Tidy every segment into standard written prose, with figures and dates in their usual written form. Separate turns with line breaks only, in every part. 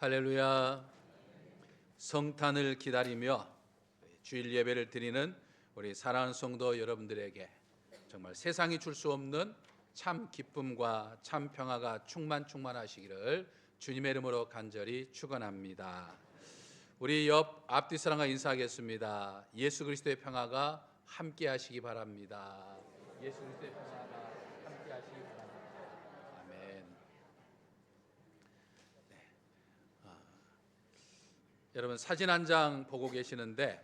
할렐루야. 성탄을 기다리며 주일 예배를 드리는 우리 사랑하는 성도 여러분들에게 정말 세상이 줄 수 없는 참 기쁨과 참 평화가 충만하시기를 주님의 이름으로 간절히 축원합니다. 우리 옆 앞뒤 사람과 인사하겠습니다. 예수 그리스도의 평화가 함께 하시기 바랍니다. 예수 그리스도의 평화가 함께 하시기 바랍니다. 아멘. 여러분 사진 한 장 보고 계시는데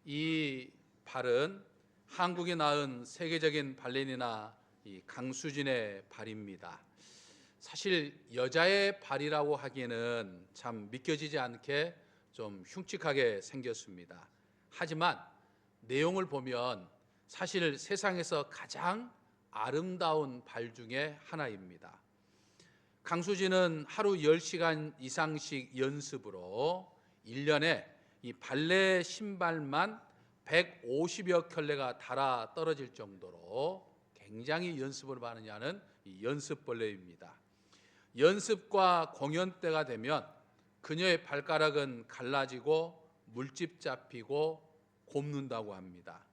이 발은 한국에 낳은 세계적인 발레리나 이 강수진의 발입니다. 사실 여자의 발이라고 하기에는 참 믿겨지지 않게 좀 흉측하게 생겼습니다. 하지만 내용을 보면 사실 세상에서 가장 아름다운 발 중에 하나입니다. 강수진은 하루 10시간 이상씩 연습으로 1년에 이 발레 신발만 150여 켤레가 달아 떨어질 정도로 굉장히 연습을 많이 하는 이 연습벌레입니다. 연습과 공연 때가 되면 그녀의 발가락은 갈라지고 물집 잡히고 곱는다고 합니다.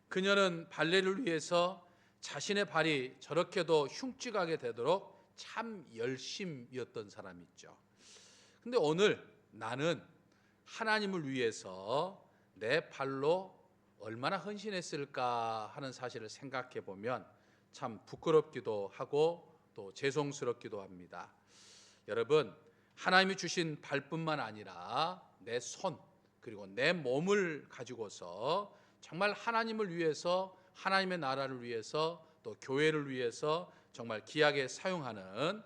그녀는 발레를 위해서 자신의 발이 저렇게도 흉측하게 되도록 참 열심이었던 사람이죠. 근데 오늘 나는 하나님을 위해서 내 발로 얼마나 헌신했을까 하는 사실을 생각해 보면 참 부끄럽기도 하고 또 죄송스럽기도 합니다. 여러분, 하나님이 주신 발뿐만 아니라 내 손 그리고 내 몸을 가지고서 정말 하나님을 위해서, 하나님의 나라를 위해서, 또 교회를 위해서 정말 귀하게 사용하는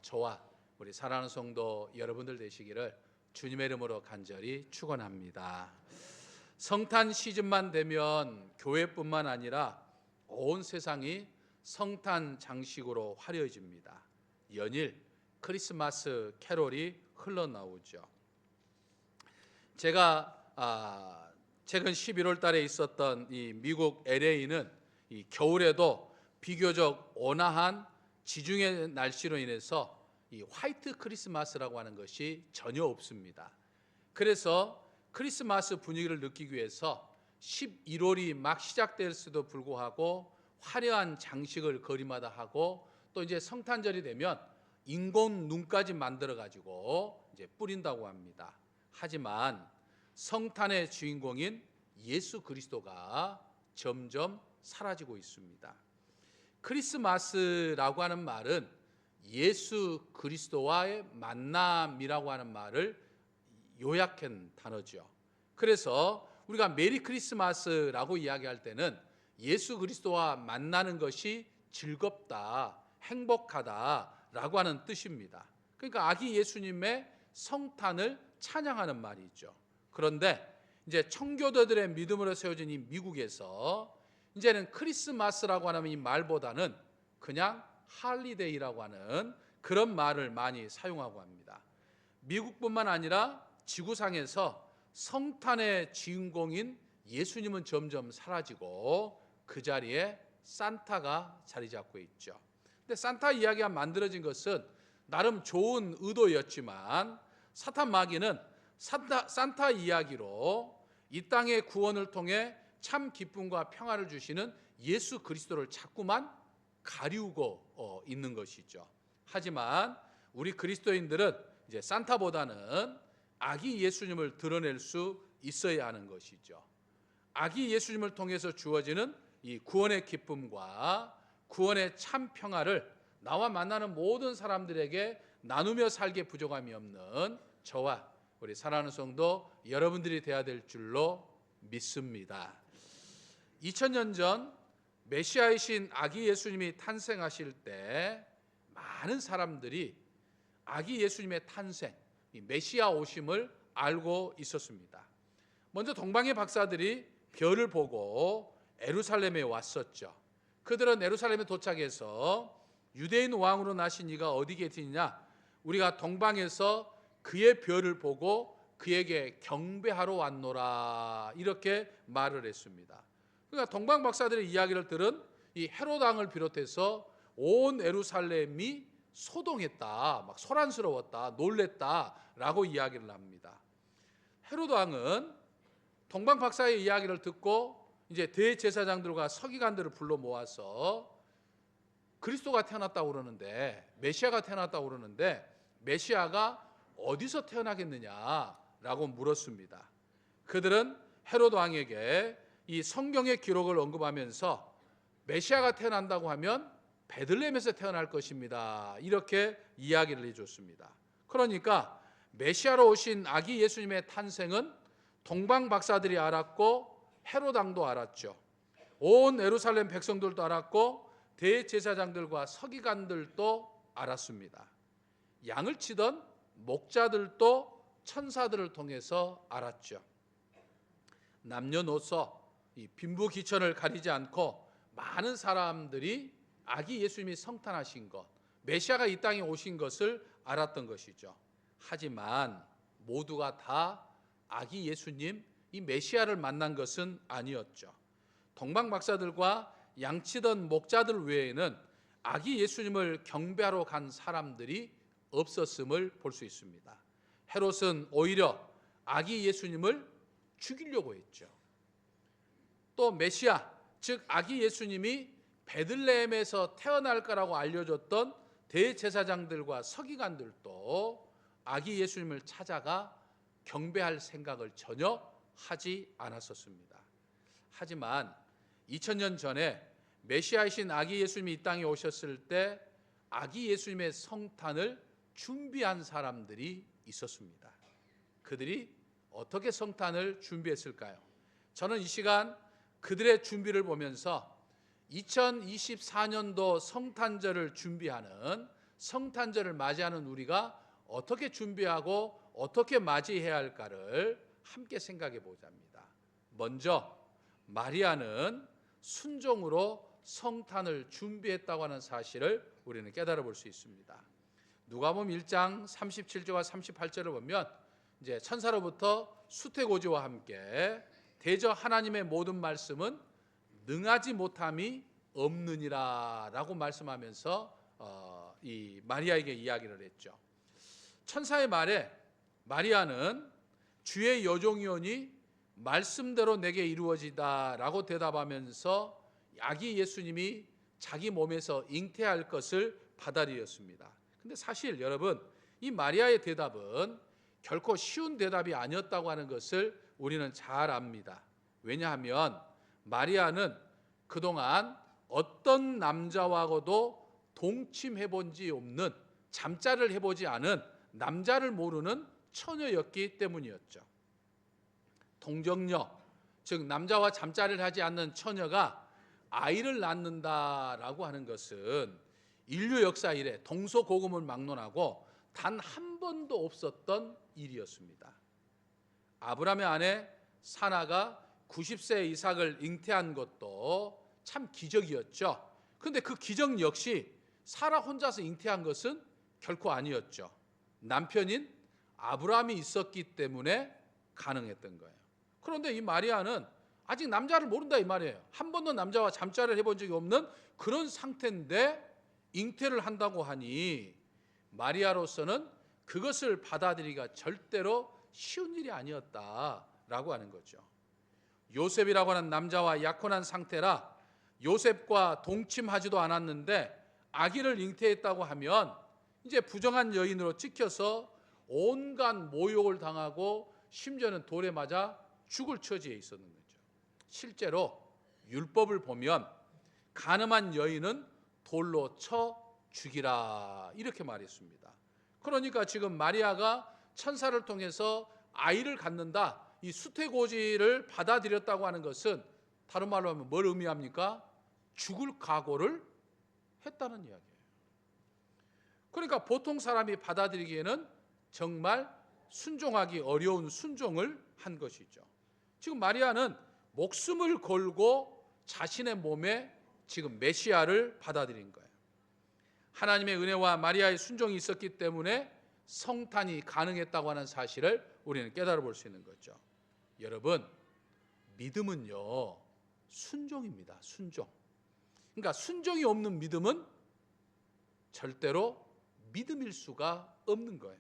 저와 우리 사랑하는 성도 여러분들 되시기를 주님의 이름으로 간절히 축원합니다. 성탄 시즌만 되면 교회뿐만 아니라 온 세상이 성탄 장식으로 화려해집니다. 연일 크리스마스 캐롤이 흘러나오죠. 제가 최근 11월 달에 있었던 이 미국 LA는 이 겨울에도 비교적 온화한 지중해 날씨로 인해서 이 화이트 크리스마스라고 하는 것이 전혀 없습니다. 그래서 크리스마스 분위기를 느끼기 위해서 11월이 막 시작됐을지도 불구하고 화려한 장식을 거리마다 하고 또 이제 성탄절이 되면 인공 눈까지 만들어 가지고 이제 뿌린다고 합니다. 하지만 성탄의 주인공인 예수 그리스도가 점점 사라지고 있습니다. 크리스마스라고 하는 말은 예수 그리스도와의 만남이라고 하는 말을 요약한 단어죠. 그래서 우리가 메리 크리스마스라고 이야기할 때는 예수 그리스도와 만나는 것이 즐겁다, 행복하다라고 하는 뜻입니다. 그러니까 아기 예수님의 성탄을 찬양하는 말이죠. 그런데 이제 청교도들의 믿음으로 세워진 이 미국에서 이제는 크리스마스라고 하는 이 말보다는 그냥 할리데이라고 하는 그런 말을 많이 사용하고 합니다. 미국뿐만 아니라 지구상에서 성탄의 주인공인 예수님은 점점 사라지고 그 자리에 산타가 자리 잡고 있죠. 근데 산타 이야기가 만들어진 것은 나름 좋은 의도였지만 사탄 마귀는 산타 이야기로 이 땅의 구원을 통해 참 기쁨과 평화를 주시는 예수 그리스도를 자꾸만 가리우고 있는 것이죠. 하지만 우리 그리스도인들은 이제 산타보다는 아기 예수님을 드러낼 수 있어야 하는 것이죠. 아기 예수님을 통해서 주어지는 이 구원의 기쁨과 구원의 참 평화를 나와 만나는 모든 사람들에게 나누며 살기에 부족함이 없는 저와 우리 사랑하는 성도 여러분들이 되어야 될 줄로 믿습니다. 2000년 전 메시아이신 아기 예수님이 탄생하실 때 많은 사람들이 아기 예수님의 탄생, 이 메시아 오심을 알고 있었습니다. 먼저 동방의 박사들이 별을 보고 예루살렘에 왔었죠. 그들은 예루살렘에 도착해서 유대인 왕으로 나신 이가 어디 계시느냐? 우리가 동방에서 그의 별을 보고 그에게 경배하러 왔노라 이렇게 말을 했습니다. 그러니까 동방 박사들의 이야기를 들은 이 헤롯 왕을 비롯해서 온 예루살렘이 소동했다, 막 소란스러웠다, 놀랬다라고 이야기를 합니다. 헤로드 왕은 동방 박사의 이야기를 듣고 이제 대제사장들과 서기관들을 불러 모아서 그리스도가 태어났다고 그러는데, 메시아가 태어났다고 그러는데 메시아가 어디서 태어나겠느냐라고 물었습니다. 그들은 헤로드 왕에게 이 성경의 기록을 언급하면서 메시아가 태어난다고 하면 베들레헴에서 태어날 것입니다, 이렇게 이야기를 해줬습니다. 그러니까 메시아로 오신 아기 예수님의 탄생은 동방 박사들이 알았고 헤로드 왕도 알았죠. 온 예루살렘 백성들도 알았고 대제사장들과 서기관들도 알았습니다. 양을 치던 목자들도 천사들을 통해서 알았죠. 남녀노소 이 빈부귀천을 가리지 않고 많은 사람들이 아기 예수님이 성탄하신 것, 메시아가 이 땅에 오신 것을 알았던 것이죠. 하지만 모두가 다 아기 예수님, 이 메시아를 만난 것은 아니었죠. 동방 박사들과 양치던 목자들 외에는 아기 예수님을 경배하러 간 사람들이 없었음을 볼 수 있습니다. 헤롯은 오히려 아기 예수님을 죽이려고 했죠. 또 메시아, 즉 아기 예수님이 베들레헴에서 태어날 거라고 알려줬던 대제사장들과 서기관들도 아기 예수님을 찾아가 경배할 생각을 전혀 하지 않았었습니다. 하지만 2000년 전에 메시아이신 아기 예수님이 이 땅에 오셨을 때 아기 예수님의 성탄을 준비한 사람들이 있었습니다. 그들이 어떻게 성탄을 준비했을까요? 저는 이 시간 그들의 준비를 보면서 2024년도 성탄절을 준비하는, 성탄절을 맞이하는 우리가 어떻게 준비하고 어떻게 맞이해야 할까를 함께 생각해 보자 합니다. 먼저 마리아는 순종으로 성탄을 준비했다고 하는 사실을 우리는 깨달아 볼 수 있습니다. 누가복음 1장 37절과 38절을 보면 이제 천사로부터 수태고지와 함께 대저 하나님의 모든 말씀은 능하지 못함이 없느니라라고 말씀하면서 이 마리아에게 이야기를 했죠. 천사의 말에 마리아는 주의 여종이오니 말씀대로 내게 이루어지다라고 대답하면서 아기 예수님이 자기 몸에서 잉태할 것을 받아들였습니다. 근데 사실 여러분, 이 마리아의 대답은 결코 쉬운 대답이 아니었다고 하는 것을 우리는 잘 압니다. 왜냐하면 마리아는 그동안 어떤 남자와도 동침해 본 지 없는, 잠자를 해보지 않은, 남자를 모르는 처녀였기 때문이었죠. 동정녀, 즉 남자와 잠자를 하지 않는 처녀가 아이를 낳는다라고 하는 것은 인류 역사 이래 동서고금을 막론하고 단 한 번도 없었던 일이었습니다. 아브라함의 아내 사라가 90세 이삭을 잉태한 것도 참 기적이었죠. 그런데 그 기적 역시 사라 혼자서 잉태한 것은 결코 아니었죠. 남편인 아브라함이 있었기 때문에 가능했던 거예요. 그런데 이 마리아는 아직 남자를 모른다 이 말이에요. 한 번도 남자와 잠자를 해본 적이 없는 그런 상태인데 잉태를 한다고 하니 마리아로서는 그것을 받아들이기가 절대로 쉬운 일이 아니었다라고 하는 거죠. 요셉이라고 하는 남자와 약혼한 상태라 요셉과 동침하지도 않았는데 아기를 잉태했다고 하면 이제 부정한 여인으로 찍혀서 온갖 모욕을 당하고 심지어는 돌에 맞아 죽을 처지에 있었는 거죠. 실제로 율법을 보면 간음한 여인은 돌로 쳐 죽이라 이렇게 말했습니다. 그러니까 지금 마리아가 천사를 통해서 아이를 갖는다, 이 수태고지를 받아들였다고 하는 것은 다른 말로 하면 뭘 의미합니까? 죽을 각오를 했다는 이야기예요. 그러니까 보통 사람이 받아들이기에는 정말 순종하기 어려운 순종을 한 것이죠. 지금 마리아는 목숨을 걸고 자신의 몸에 지금 메시아를 받아들인 거예요. 하나님의 은혜와 마리아의 순종이 있었기 때문에 성탄이 가능했다고 하는 사실을 우리는 깨달아 볼 수 있는 거죠. 여러분, 믿음은요 순종입니다. 순종. 그러니까 순종이 없는 믿음은 절대로 믿음일 수가 없는 거예요.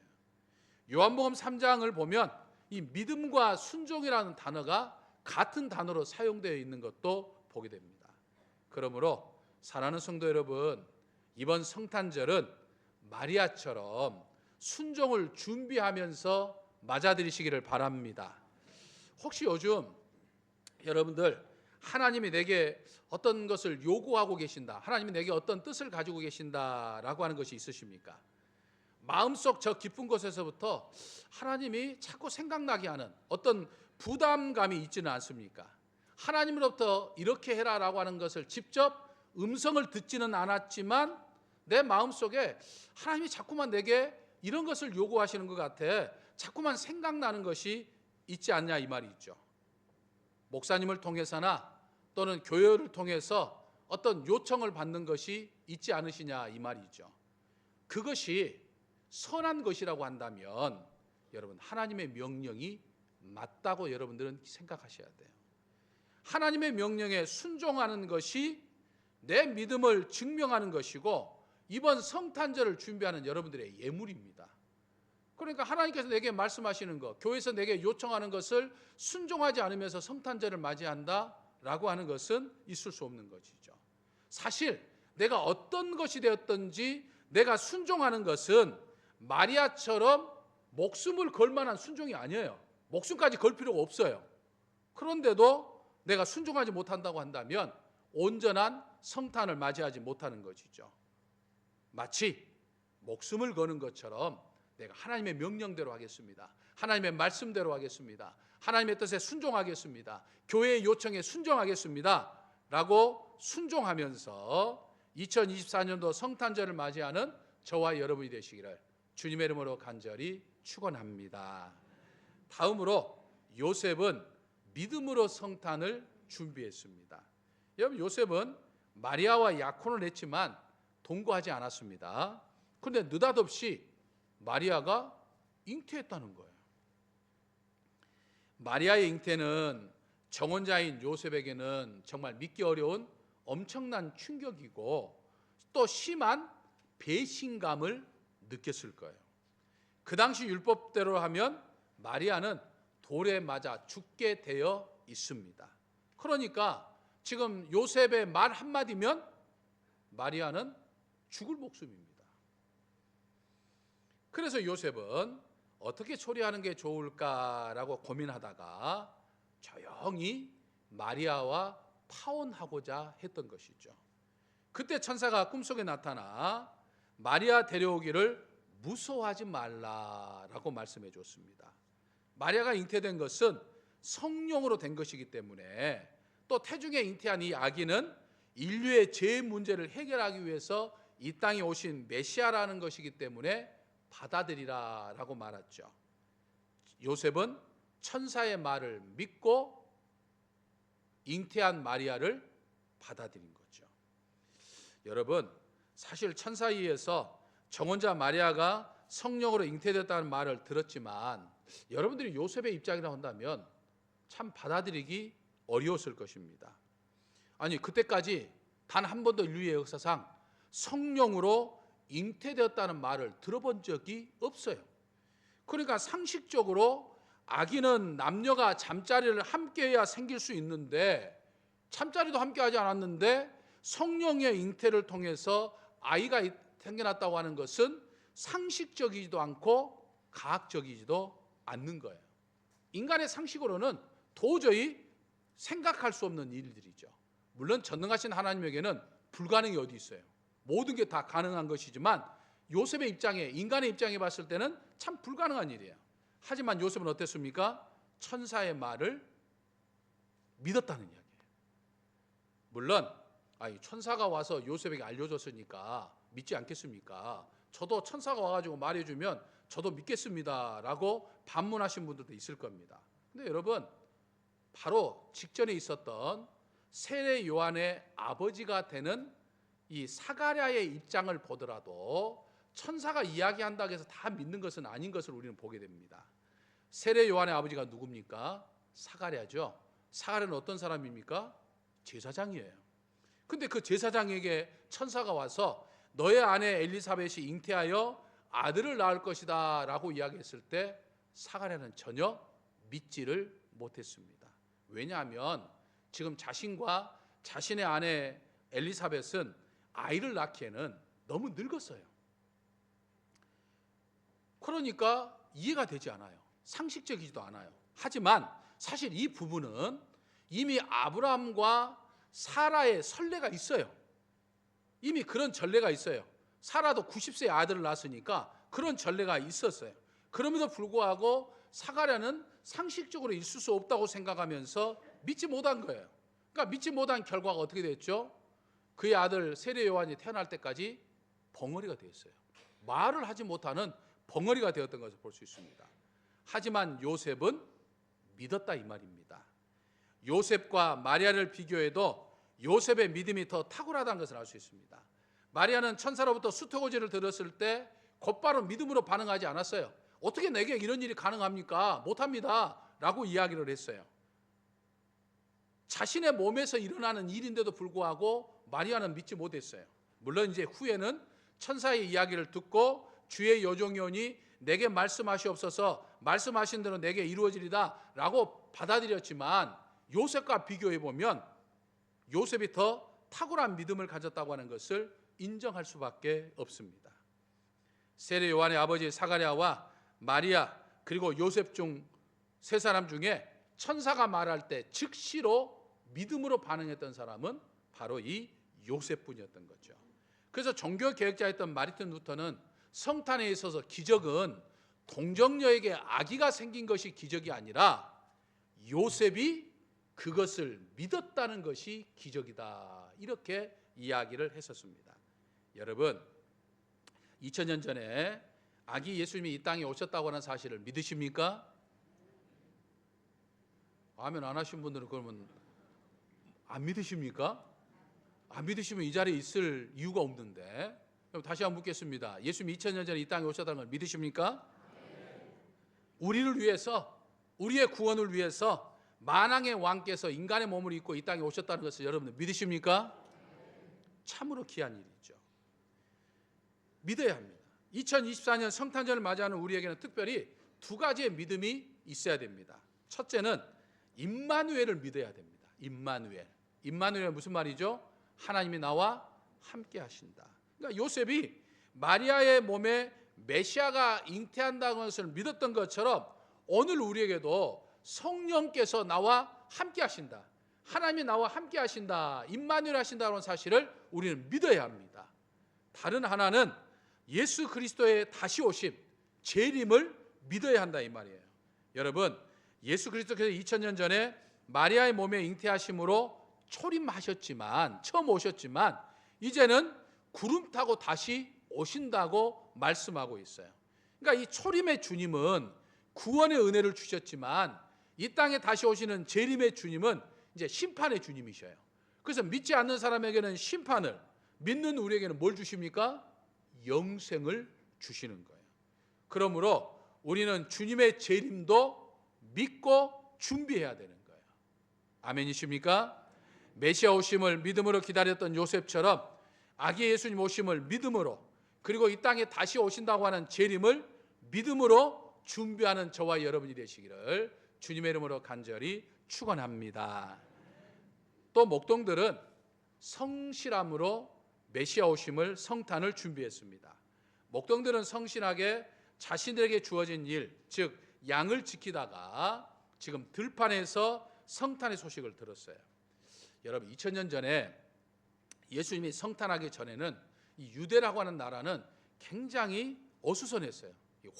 요한복음 3장을 보면 이 믿음과 순종이라는 단어가 같은 단어로 사용되어 있는 것도 보게 됩니다. 그러므로 사랑하는 성도 여러분, 이번 성탄절은 마리아처럼 순종을 준비하면서 맞아들이시기를 바랍니다. 혹시 요즘 여러분들 하나님이 내게 어떤 것을 요구하고 계신다, 하나님이 내게 어떤 뜻을 가지고 계신다라고 하는 것이 있으십니까? 마음속 저 깊은 곳에서부터 하나님이 자꾸 생각나게 하는 어떤 부담감이 있지는 않습니까? 하나님으로부터 이렇게 해라라고 하는 것을 직접 음성을 듣지는 않았지만 내 마음속에 하나님이 자꾸만 내게 이런 것을 요구하시는 것 같아 자꾸만 생각나는 것이 있지 않냐, 이 말이 있죠. 목사님을 통해서나 또는 교회를 통해서 어떤 요청을 받는 것이 있지 않으시냐, 이 말이죠. 그것이 선한 것이라고 한다면 여러분, 하나님의 명령이 맞다고 여러분들은 생각하셔야 돼요. 하나님의 명령에 순종하는 것이 내 믿음을 증명하는 것이고 이번 성탄절을 준비하는 여러분들의 예물입니다. 그러니까 하나님께서 내게 말씀하시는 것, 교회에서 내게 요청하는 것을 순종하지 않으면서 성탄절을 맞이한다라고 하는 것은 있을 수 없는 것이죠. 사실 내가 어떤 것이 되었든지 내가 순종하는 것은 마리아처럼 목숨을 걸 만한 순종이 아니에요. 목숨까지 걸 필요가 없어요. 그런데도 내가 순종하지 못한다고 한다면 온전한 성탄을 맞이하지 못하는 것이죠. 마치 목숨을 거는 것처럼 내가 하나님의 명령대로 하겠습니다. 하나님의 말씀대로 하겠습니다. 하나님의 뜻에 순종하겠습니다. 교회의 요청에 순종하겠습니다. 라고 순종하면서 2024년도 성탄절을 맞이하는 저와 여러분이 되시기를 주님의 이름으로 간절히 축원합니다. 다음으로 요셉은 믿음으로 성탄을 준비했습니다. 여러분, 요셉은 마리아와 약혼을 했지만 동거하지 않았습니다. 그런데 느닷없이 마리아가 잉태했다는 거예요. 마리아의 잉태는 정혼자인 요셉에게는 정말 믿기 어려운 엄청난 충격이고 또 심한 배신감을 느꼈을 거예요. 그 당시 율법대로 하면 마리아는 돌에 맞아 죽게 되어 있습니다. 그러니까 지금 요셉의 말 한마디면 마리아는 죽을 목숨입니다. 그래서 요셉은 어떻게 처리하는 게 좋을까라고 고민하다가 조용히 마리아와 파혼하고자 했던 것이죠. 그때 천사가 꿈속에 나타나 마리아 데려오기를 무서워하지 말라라고 말씀해 줬습니다. 마리아가 잉태된 것은 성령으로 된 것이기 때문에 또 태중에 잉태한 이 아기는 인류의 죄 문제를 해결하기 위해서 이 땅에 오신 메시아라는 것이기 때문에 받아들이라라고 말했죠. 요셉은 천사의 말을 믿고 잉태한 마리아를 받아들인 거죠. 여러분, 사실 천사에 의해서 정혼자 마리아가 성령으로 잉태됐다는 말을 들었지만 여러분들이 요셉의 입장이라고 한다면 참 받아들이기 어려웠을 것입니다. 아니, 그때까지 단 한 번도 인류의 역사상 성령으로 잉태되었다는 말을 들어본 적이 없어요. 그러니까 상식적으로 아기는 남녀가 잠자리를 함께해야 생길 수 있는데 잠자리도 함께하지 않았는데 성령의 잉태를 통해서 아이가 생겨났다고 하는 것은 상식적이지도 않고 과학적이지도 않는 거예요. 인간의 상식으로는 도저히 생각할 수 없는 일들이죠. 물론 전능하신 하나님에게는 불가능이 어디 있어요. 모든 게 다 가능한 것이지만 요셉의 입장에, 인간의 입장에 봤을 때는 참 불가능한 일이에요. 하지만 요셉은 어땠습니까? 천사의 말을 믿었다는 이야기예요. 물론 천사가 와서 요셉에게 알려줬으니까 믿지 않겠습니까? 저도 천사가 와가지고 말해주면 저도 믿겠습니다 라고 반문하신 분들도 있을 겁니다. 근데 여러분, 바로 직전에 있었던 세례 요한의 아버지가 되는 이 사가랴의 입장을 보더라도 천사가 이야기한다고 해서 다 믿는 것은 아닌 것을 우리는 보게 됩니다. 세례 요한의 아버지가 누굽니까? 사가랴죠. 사가랴는 어떤 사람입니까? 제사장이에요. 근데 그 제사장에게 천사가 와서 너의 아내 엘리사벳이 잉태하여 아들을 낳을 것이다 라고 이야기했을 때 사가랴는 전혀 믿지를 못했습니다. 왜냐하면 지금 자신과 자신의 아내 엘리사벳은 아이를 낳기에는 너무 늙었어요. 그러니까 이해가 되지 않아요. 상식적이지도 않아요. 하지만 사실 이 부부는 이미 아브라함과 사라의 선례가 있어요. 이미 그런 전례가 있어요. 사라도 90세에 아들을 낳았으니까 그런 전례가 있었어요. 그럼에도 불구하고 사가랴는 상식적으로 있을 수 없다고 생각하면서 믿지 못한 거예요. 그러니까 믿지 못한 결과가 어떻게 됐죠? 그의 아들 세례 요한이 태어날 때까지 벙어리가 되었어요. 말을 하지 못하는 벙어리가 되었던 것을 볼 수 있습니다. 하지만 요셉은 믿었다 이 말입니다. 요셉과 마리아를 비교해도 요셉의 믿음이 더 탁월하다는 것을 알 수 있습니다. 마리아는 천사로부터 수토고지를 들었을 때 곧바로 믿음으로 반응하지 않았어요. 어떻게 내게 이런 일이 가능합니까? 못합니다 라고 이야기를 했어요. 자신의 몸에서 일어나는 일인데도 불구하고 마리아는 믿지 못했어요. 물론 이제 후에는 천사의 이야기를 듣고 주의 여종이 오니 내게 말씀하시옵소서, 말씀하신 대로 내게 이루어지리다 라고 받아들였지만 요셉과 비교해 보면 요셉이 더 탁월한 믿음을 가졌다고 하는 것을 인정할 수밖에 없습니다. 세례 요한의 아버지 사가랴와 마리아 그리고 요셉 중 세 사람 중에 천사가 말할 때 즉시로 믿음으로 반응했던 사람은 바로 이 요셉뿐이었던 거죠. 그래서 종교 개혁자였던 마르틴 루터는 성탄에 있어서 기적은 동정녀에게 아기가 생긴 것이 기적이 아니라 요셉이 그것을 믿었다는 것이 기적이다, 이렇게 이야기를 했었습니다. 여러분, 2000년 전에 아기 예수님이 이 땅에 오셨다고 하는 사실을 믿으십니까? 아멘 안 하신 분들은 그러면 안 믿으십니까? 안 믿으시면 이 자리에 있을 이유가 없는데, 그럼 다시 한번 묻겠습니다. 예수님이 2000년 전에 이 땅에 오셨다는 걸 믿으십니까? 우리를 위해서, 우리의 구원을 위해서 만왕의 왕께서 인간의 몸을 입고 이 땅에 오셨다는 것을 여러분들 믿으십니까? 참으로 귀한 일이죠. 믿어야 합니다. 2024년 성탄절을 맞이하는 우리에게는 특별히 두 가지의 믿음이 있어야 됩니다. 첫째는 임마누엘을 믿어야 됩니다. 임마누엘. 임마누엘은 무슨 말이죠? 하나님이 나와 함께 하신다. 그러니까 요셉이 마리아의 몸에 메시아가 잉태한다는 것을 믿었던 것처럼 오늘 우리에게도 성령께서 나와 함께 하신다, 하나님이 나와 함께 하신다, 임마누엘 하신다는 사실을 우리는 믿어야 합니다. 다른 하나는 예수 그리스도의 다시 오심, 재림을 믿어야 한다 이 말이에요. 여러분, 예수 그리스도께서 2000년 전에 마리아의 몸에 잉태하심으로 초림하셨지만, 처음 오셨지만 이제는 구름 타고 다시 오신다고 말씀하고 있어요. 그러니까 이 초림의 주님은 구원의 은혜를 주셨지만 이 땅에 다시 오시는 재림의 주님은 이제 심판의 주님이셔요. 그래서 믿지 않는 사람에게는 심판을, 믿는 우리에게는 뭘 주십니까? 영생을 주시는 거예요. 그러므로 우리는 주님의 재림도 믿고 준비해야 되는 거예요. 아멘이십니까? 메시아 오심을 믿음으로 기다렸던 요셉처럼 아기 예수님 오심을 믿음으로, 그리고 이 땅에 다시 오신다고 하는 재림을 믿음으로 준비하는 저와 여러분이 되시기를 주님의 이름으로 간절히 축원합니다. 또 목동들은 성실함으로 메시아 오심을, 성탄을 준비했습니다. 목동들은 성실하게 자신들에게 주어진 일, 즉 양을 지키다가 지금 들판에서 성탄의 소식을 들었어요. 여러분, 2000년 전에 예수님이 성탄하기 전에는 이 유대라고 하는 나라는 굉장히 어수선했어요.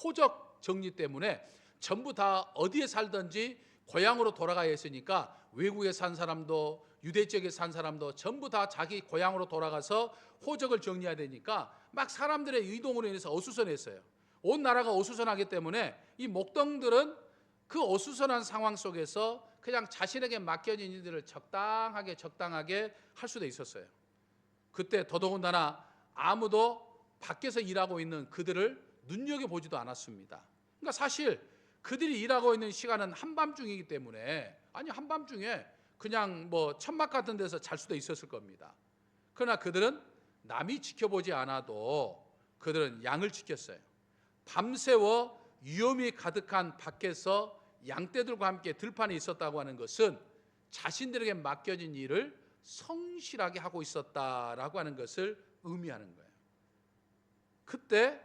호적 정리 때문에 전부 다 어디에 살든지 고향으로 돌아가야 했으니까 외국에 산 사람도 유대 지역에 산 사람도 전부 다 자기 고향으로 돌아가서 호적을 정리해야 되니까 막 사람들의 이동으로 인해서 어수선했어요. 온 나라가 어수선하기 때문에 이 목동들은 그 어수선한 상황 속에서 그냥 자신에게 맡겨진 일들을 적당하게 할 수도 있었어요. 그때 더더군다나 아무도 밖에서 일하고 있는 그들을 눈여겨보지도 않았습니다. 그러니까 사실 그들이 일하고 있는 시간은 한밤중이기 때문에, 아니 한밤중에 그냥 뭐 천막 같은 데서 잘 수도 있었을 겁니다. 그러나 그들은 남이 지켜보지 않아도 그들은 양을 지켰어요. 밤새워 위험이 가득한 밖에서 양떼들과 함께 들판에 있었다고 하는 것은 자신들에게 맡겨진 일을 성실하게 하고 있었다라고 하는 것을 의미하는 거예요. 그때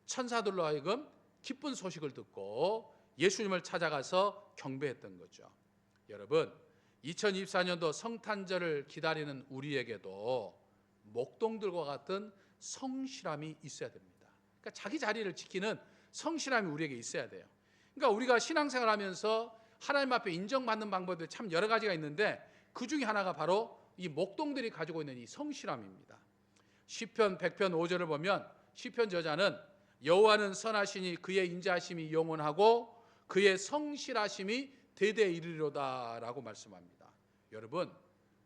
천사들로 하여금 기쁜 소식을 듣고 예수님을 찾아가서 경배했던 거죠. 여러분, 2024년도 성탄절을 기다리는 우리에게도 목동들과 같은 성실함이 있어야 됩니다. 그러니까 자기 자리를 지키는 성실함이 우리에게 있어야 돼요. 그러니까 우리가 신앙생활 하면서 하나님 앞에 인정받는 방법이 참 여러 가지가 있는데 그 중에 하나가 바로 이 목동들이 가지고 있는 이 성실함입니다. 시편 100편 5절을 보면 시편 저자는 여호와는 선하시니 그의 인자하심이 영원하고 그의 성실하심이 대대에 이르리로다라고 말씀합니다. 여러분,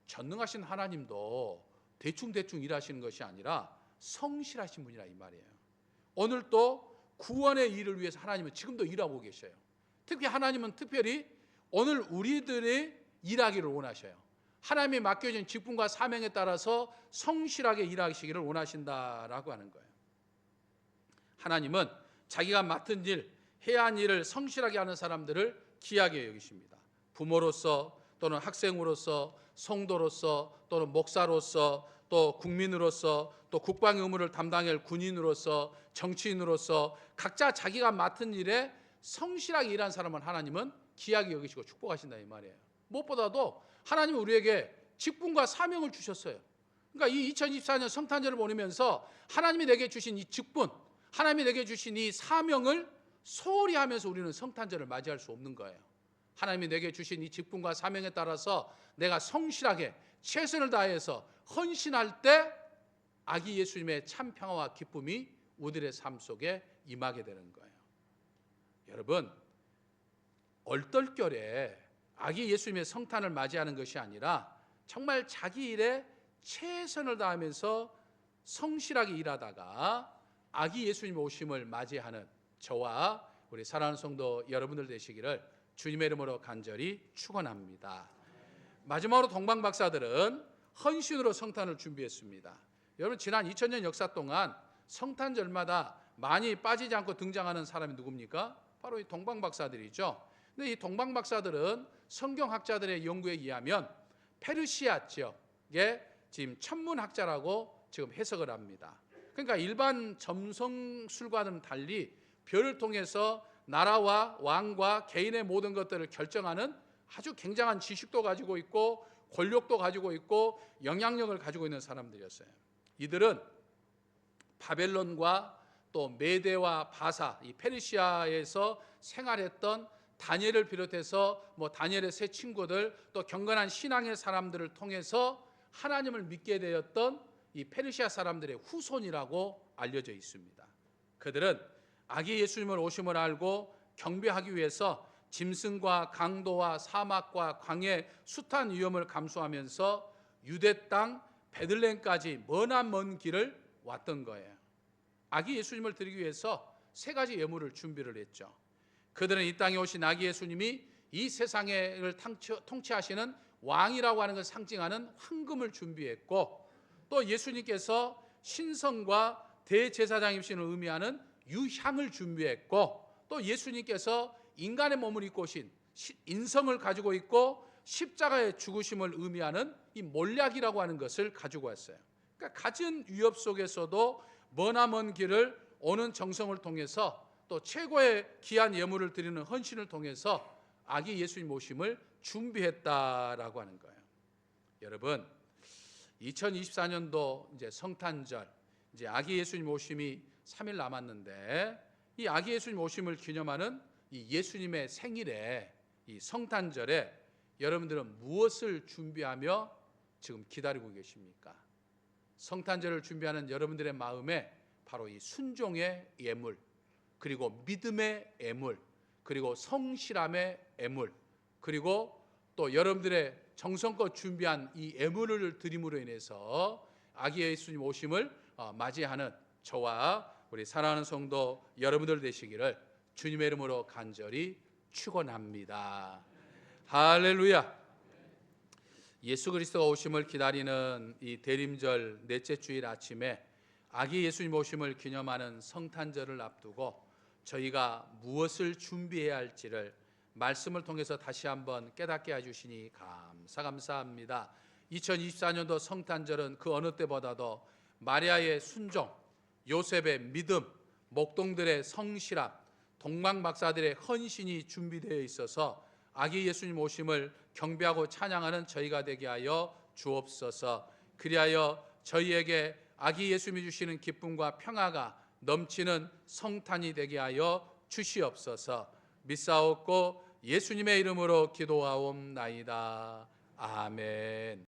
전능하신 하나님도 대충 일하시는 것이 아니라 성실하신 분이라 이 말이에요. 오늘 또 구원의 일을 위해서 하나님은 지금도 일하고 계셔요. 특히 하나님은 특별히 오늘 우리들이 일하기를 원하셔요. 하나님이 맡겨진 직분과 사명에 따라서 성실하게 일하시기를 원하신다라고 하는 거예요. 하나님은 자기가 맡은 일, 해야 한 일을 성실하게 하는 사람들을 귀하게 여기십니다. 부모로서 또는 학생으로서 성도로서 또는 목사로서 또 국민으로서 또 국방의 의무를 담당할 군인으로서 정치인으로서 각자 자기가 맡은 일에 성실하게 일한 사람은 하나님은 귀하게 여기시고 축복하신다 이 말이에요. 무엇보다도 하나님은 우리에게 직분과 사명을 주셨어요. 그러니까 이 2024년 성탄절을 보내면서 하나님이 내게 주신 이 직분, 하나님이 내게 주신 이 사명을 소홀히 하면서 우리는 성탄절을 맞이할 수 없는 거예요. 하나님이 내게 주신 이 직분과 사명에 따라서 내가 성실하게 최선을 다해서 헌신할 때 아기 예수님의 참 평화와 기쁨이 우리들의 삶 속에 임하게 되는 거예요. 여러분, 얼떨결에 아기 예수님의 성탄을 맞이하는 것이 아니라 정말 자기 일에 최선을 다하면서 성실하게 일하다가 아기 예수님 오심을 맞이하는 저와 우리 사랑하는 성도 여러분들 되시기를 주님의 이름으로 간절히 축원합니다. 마지막으로 동방박사들은 헌신으로 성탄을 준비했습니다. 여러분, 지난 2000년 역사 동안 성탄절마다 많이 빠지지 않고 등장하는 사람이 누굽니까? 바로 이 동방박사들이죠. 근데 이 동방박사들은 성경학자들의 연구에 의하면 페르시아 지역의 지금 천문학자라고 지금 해석을 합니다. 그러니까 일반 점성술과는 달리 별을 통해서 나라와 왕과 개인의 모든 것들을 결정하는 아주 굉장한 지식도 가지고 있고 권력도 가지고 있고 영향력을 가지고 있는 사람들이었어요. 이들은 바벨론과 또 메대와 바사, 이 페르시아에서 생활했던 다니엘을 비롯해서 다니엘의 세 친구들 또 경건한 신앙의 사람들을 통해서 하나님을 믿게 되었던 이 페르시아 사람들의 후손이라고 알려져 있습니다. 그들은 아기 예수님을 오심을 알고 경배하기 위해서 짐승과 강도와 사막과 광해 숱한 위험을 감수하면서 유대 땅 베들레헴까지 먼 길을 왔던 거예요. 아기 예수님을 드리기 위해서 세 가지 예물을 준비를 했죠. 그들은 이 땅에 오신 아기 예수님이 이 세상을 통치하시는 왕이라고 하는 걸 상징하는 황금을 준비했고 또 예수님께서 신성과 대제사장이심을 의미하는 유향을 준비했고 또 예수님께서 인간의 몸을 입고 오신 인성을 가지고 있고 십자가의 죽으심을 의미하는 이 몰약이라고 하는 것을 가지고 왔어요. 그러니까 갖은 위협 속에서도 먼 길을 오는 정성을 통해서 또 최고의 귀한 예물을 드리는 헌신을 통해서 아기 예수님 오심을 준비했다라고 하는 거예요. 여러분, 2024년도 이제 성탄절, 이제 아기 예수님 오심이 3일 남았는데 이 아기 예수님 오심을 기념하는 이 예수님의 생일에 이 성탄절에 여러분들은 무엇을 준비하며 지금 기다리고 계십니까? 성탄절을 준비하는 여러분들의 마음에 바로 이 순종의 예물, 그리고 믿음의 예물, 그리고 성실함의 예물, 그리고 또 여러분들의 정성껏 준비한 이 예물을 드림으로 인해서 아기 예수님 오심을 맞이하는 저와 우리 사랑하는 성도 여러분들 되시기를 주님의 이름으로 간절히 축원합니다. 할렐루야. 예수 그리스도가 오심을 기다리는 이 대림절 넷째 주일 아침에 아기 예수님 오심을 기념하는 성탄절을 앞두고 저희가 무엇을 준비해야 할지를 말씀을 통해서 다시 한번 깨닫게 해주시니 감사합니다. 2024년도 성탄절은 그 어느 때보다도 마리아의 순종, 요셉의 믿음, 목동들의 성실함, 동방박사들의 헌신이 준비되어 있어서 아기 예수님 오심을 경배하고 찬양하는 저희가 되게 하여 주옵소서. 그리하여 저희에게 아기 예수님이 주시는 기쁨과 평화가 넘치는 성탄이 되게 하여 주시옵소서. 믿사옵고 예수님의 이름으로 기도하옵나이다. 아멘.